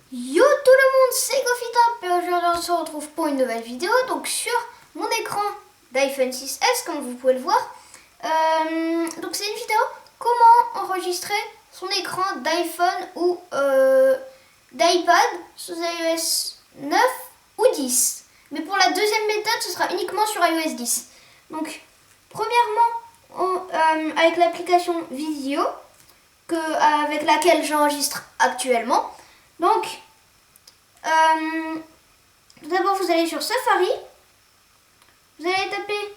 Yo tout le monde, c'est GoFitUp et aujourd'hui on se retrouve pour une nouvelle vidéo donc sur mon écran d'iPhone 6S comme vous pouvez le voir. Donc c'est une vidéo comment enregistrer son écran d'iPhone ou d'iPad sous iOS 9 ou 10. Mais pour la deuxième méthode ce sera uniquement sur iOS 10. Donc premièrement avec l'application Vidéo avec laquelle j'enregistre actuellement. Donc, tout d'abord, vous allez sur Safari. Vous allez taper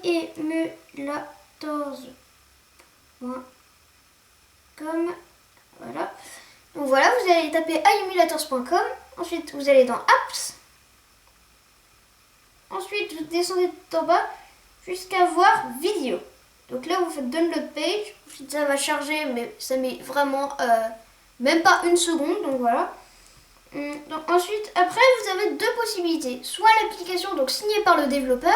iEmulators.com. Voilà. Donc voilà, vous allez taper iEmulators.com. Ensuite, vous allez dans Apps. Ensuite, vous descendez tout en bas jusqu'à voir Vidéo. Donc là, vous faites Download Page. Ensuite, ça va charger, mais ça met vraiment même pas une seconde. Donc voilà. Donc ensuite, après, vous avez deux possibilités. Soit l'application donc signée par le développeur,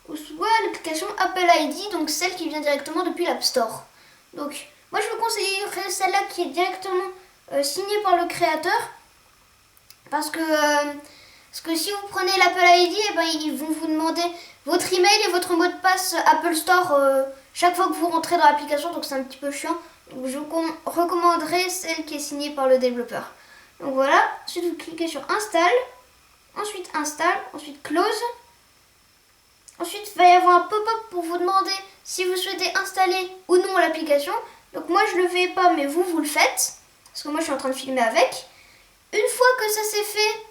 ou soit l'application Apple ID, donc celle qui vient directement depuis l'App Store. Donc, moi, je vous conseillerais celle-là qui est directement signée par le créateur. Parce que si vous prenez l'Apple ID, eh ben, ils vont vous demander votre email et votre mot de passe Apple Store chaque fois que vous rentrez dans l'application, donc c'est un petit peu chiant. Donc je vous recommanderais celle qui est signée par le développeur. Donc voilà, ensuite vous cliquez sur Install, ensuite Install, ensuite Close. Ensuite il va y avoir un pop-up pour vous demander si vous souhaitez installer ou non l'application. Donc moi je le fais pas, mais vous le faites, parce que moi je suis en train de filmer avec. Une fois que ça c'est fait,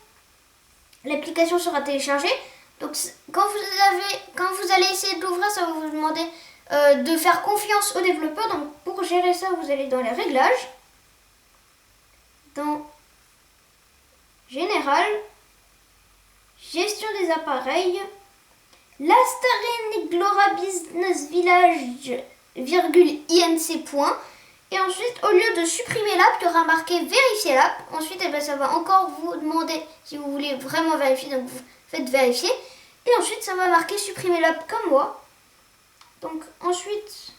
l'application sera téléchargée. Donc quand vous allez essayer de l'ouvrir, ça va vous demander de faire confiance au développeur. Donc pour gérer ça, vous allez dans les réglages, dans Général, gestion des appareils, l'Astarine Glora Business Village, INC point. Et ensuite, au lieu de supprimer l'app, il y aura marqué vérifier l'app. Ensuite, eh ben, ça va encore vous demander si vous voulez vraiment vérifier. Donc vous faites vérifier. Et ensuite, ça va marquer supprimer l'app comme moi. Donc ensuite,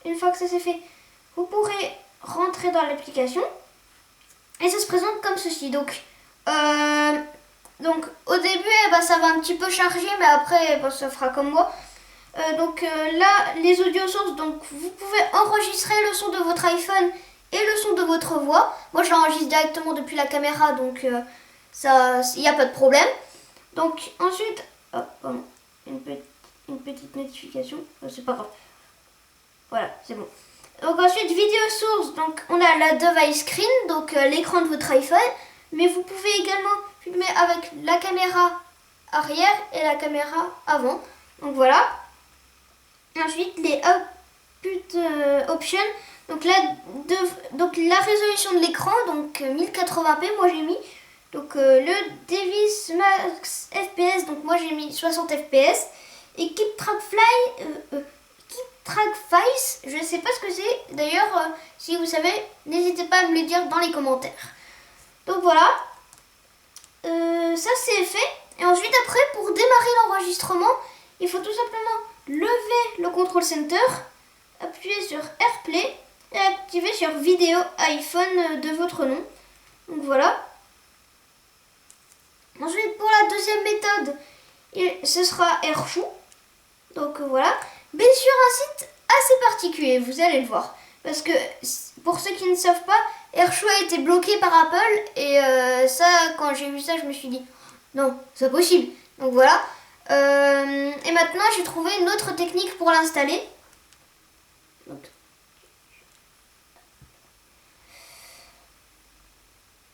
une fois que ça c'est fait, vous pourrez rentrer dans l'application. Et ça se présente comme ceci. Donc au début, eh ben, ça va un petit peu charger, mais après, eh ben, ça fera comme moi. Là, les audio sources, donc vous pouvez enregistrer le son de votre iPhone et le son de votre voix. Moi, je l'enregistre directement depuis la caméra, donc ça, il n'y a pas de problème. Donc ensuite, oh, pardon, une petite notification, c'est pas grave. Voilà, c'est bon. Donc ensuite, vidéo source, donc on a la device screen, donc l'écran de votre iPhone, mais vous pouvez également filmer avec la caméra arrière et la caméra avant. Donc voilà. Ensuite, les output options, donc la résolution de l'écran, donc 1080p, moi j'ai mis. Donc le Device Max FPS, donc moi j'ai mis 60 fps. Et Keep Track Face, je ne sais pas ce que c'est. D'ailleurs, si vous savez, n'hésitez pas à me le dire dans les commentaires. Donc voilà, ça c'est fait. Et ensuite après, pour démarrer l'enregistrement, il faut tout simplement lever le Control Center, appuyer sur AirPlay et activer sur Vidéo iPhone de votre nom. Donc voilà. Ensuite, pour la deuxième méthode, ce sera AirShoe. Donc voilà. Mais sur un site assez particulier, vous allez le voir. Parce que pour ceux qui ne savent pas, AirShoe a été bloqué par Apple. Et ça, quand j'ai vu ça, je me suis dit, non, c'est pas possible. Donc voilà. Et maintenant, j'ai trouvé une autre technique pour l'installer.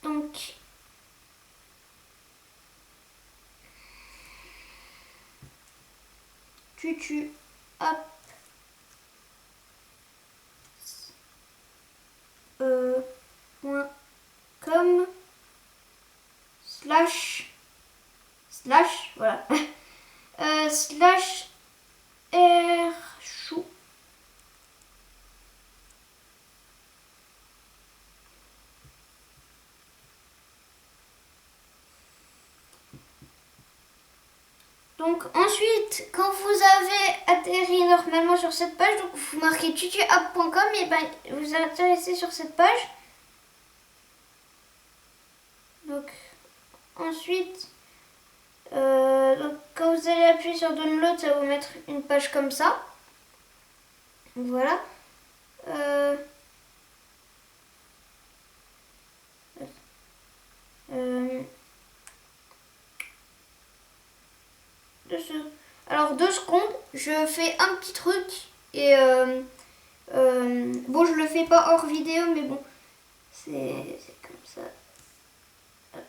Donc tutu app .com / voilà / AirShoe. Donc ensuite, quand vous avez atterri normalement sur cette page, donc vous marquez tutuapp.com et ben vous intéressez sur cette page. Donc ensuite, donc, quand vous allez appuyer sur download, ça va vous mettre une page comme ça. Donc voilà. Alors 2 secondes, je fais un petit truc et bon, je le fais pas hors vidéo, mais bon, c'est comme ça. Hop.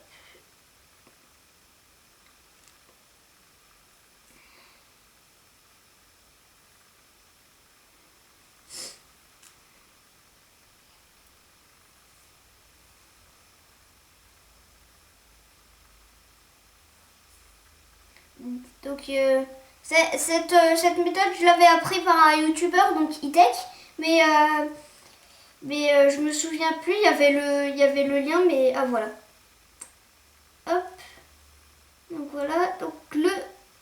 Donc cette méthode, je l'avais appris par un youtubeur, donc E-Tech, mais je me souviens plus, il y avait le lien, mais ah voilà. Hop. Donc voilà, donc le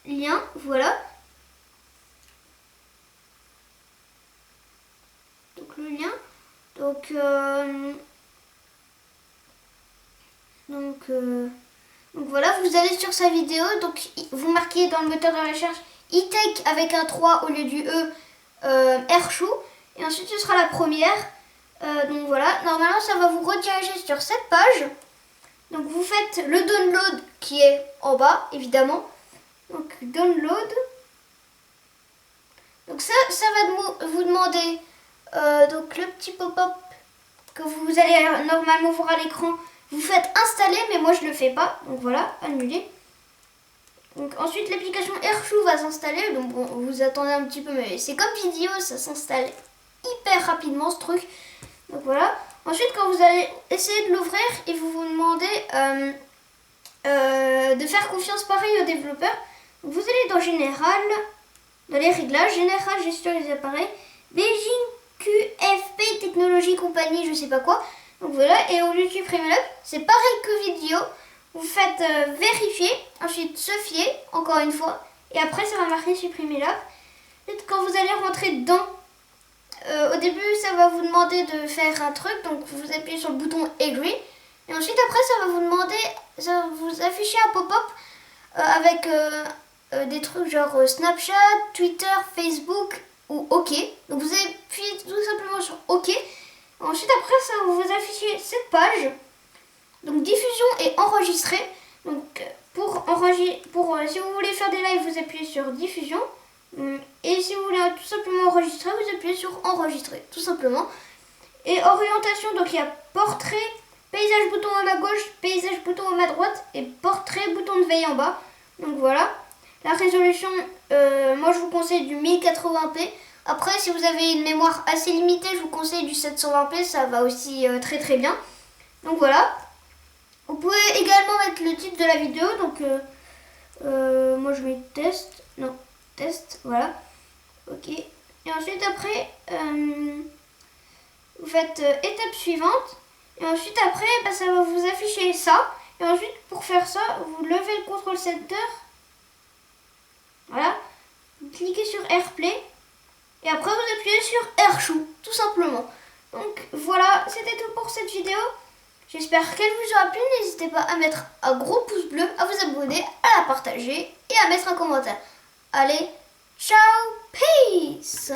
lien, voilà. Donc le lien, donc voilà, vous allez sur sa vidéo, donc vous marquez dans le moteur de recherche E-Tech avec un 3 au lieu du Erchou, et ensuite ce sera la première. Donc voilà, normalement ça va vous rediriger sur cette page. Donc vous faites le download qui est en bas, évidemment. Donc download. Donc ça va vous demander donc le petit pop-up que vous allez normalement voir à l'écran. Vous faites installer, mais moi je le fais pas. Donc voilà, annuler. Donc ensuite l'application Erchou va s'installer. Donc bon, vous attendez un petit peu, mais c'est comme vidéo, ça s'installe hyper rapidement ce truc. Donc voilà. Ensuite, quand vous allez essayer de l'ouvrir, il va vous demander de faire confiance pareil aux développeurs. Donc, vous allez dans Général, dans les réglages, Général, gestion des appareils, Beijing QFP Technologie Compagnie, je sais pas quoi. Donc voilà, et au lieu de supprimer l'app, c'est pareil que vidéo. Vous faites vérifier, ensuite se fier, encore une fois, et après ça va marquer supprimer l'app. Quand vous allez rentrer dedans, au début, ça va vous demander de faire un truc, donc vous appuyez sur le bouton Agree. Et ensuite, après, ça va vous demander, ça va vous afficher un pop-up avec des trucs genre Snapchat, Twitter, Facebook ou OK. Donc vous appuyez tout simplement sur OK. Ensuite, après, ça va vous afficher cette page. Donc diffusion et enregistrer. Donc si vous voulez faire des lives, vous appuyez sur diffusion. Et si vous voulez tout simplement enregistrer, vous appuyez sur enregistrer, tout simplement. Et orientation, donc il y a portrait, paysage bouton à ma gauche, paysage bouton à ma droite et portrait bouton de veille en bas. Donc voilà. La résolution, moi je vous conseille du 1080p. Après, si vous avez une mémoire assez limitée, je vous conseille du 720p, ça va aussi très très bien. Donc voilà. Vous pouvez également mettre le titre de la vidéo. Donc moi je mets test, voilà. Ok. Et ensuite après, vous faites étape suivante. Et ensuite après, ça va vous afficher ça. Et ensuite pour faire ça, vous levez le control center. Voilà. Vous cliquez sur AirPlay. Et après vous appuyez sur Erchou, tout simplement. Donc voilà, c'était tout pour cette vidéo. J'espère qu'elle vous aura plu. N'hésitez pas à mettre un gros pouce bleu, à vous abonner, à la partager et à mettre un commentaire. Allez, ciao, peace!